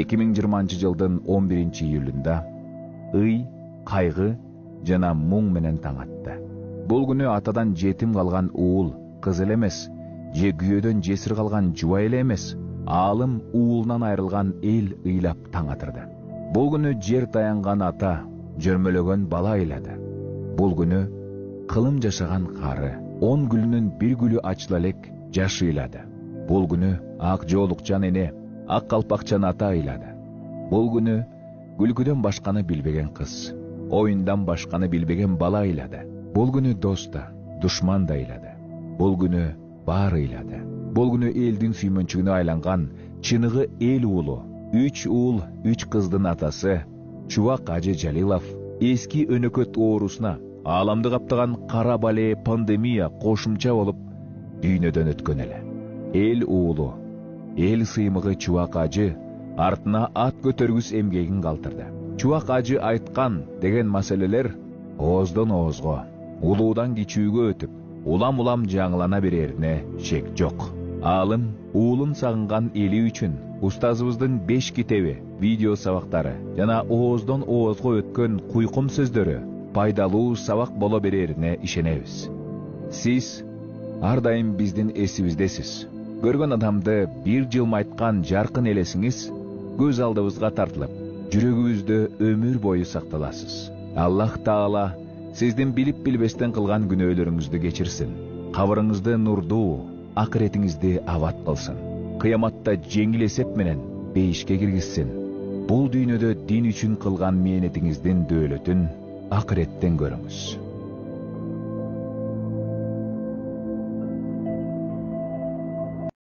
2020-жылдын 11-июлунда ый, кайгы жана муң менен таң атты. Бул күнү атадан жетим калган уул, кыз эле эмес, же күйөөдөн жесир калган жуба эле эмес, аалым уулунан айрылган эл ыйлап таң атырды. Бул күнү жер таянган ата, жөрмөлөгөн бала ыйлады. Бул күнү кылым жашаган кары, 10 гүлүнүн бир гүлү ачыла элек жаш ыйлады. Бул күнү ак жоолукчан эне, ак калпакчан ата ыйлады. Бул күнү күлкүдөн башканы билбеген кыз, оюндан башканы билбеген бала ыйлады. Бул күнү дос да, душман да ыйлады. Бул күнү баары ыйлады. Бул күнү элдин сүймөнчүгүнө айланган чыныгы эл уулу, 3 уул, 3 кыздын атасы Чубак Ажы Жалилов эски өнөкөт оорусуна, ааламды каптаган кара бале пандемия кошумча болуп дүйнөдөн өткөн эле. Эл уулу, эл сыймыгы Чубак Ажы артына ат көтөргүс эмгегин калтырды. Чубак Ажы айткан деген маселелер ооздон оозго, улуудан кичүүгө өтүп, улам-улам жаңылана берерине шек жок. Аалым уулун сагынган эли үчүн устазыбыздын 5 китеби, видео сабактары жана ооздон оозго өткөн куйкум сөздөрү пайдалуу сабак боло берерине ишенебиз. Сиз ар дайым биздин эсибиздесиз. Көргөн адамды бир жылмайткан жаркын элесиңиз көз алдыбызга тартылып, жүрөгүбүздө өмүр бою сакталасыз. Аллах Таала сиздин билип билбестен кылган күнөөлөрүңүздү кечирсин. Кабырыңызды нурдуу, акыретиңизди абат кылсын. Кыяматта жеңил эсеп менен бейишке киргизсин. Бул дүйнөдө дин үчүн кылган мээнетиңиздин дөөлөтүн акыреттен көрүңүз.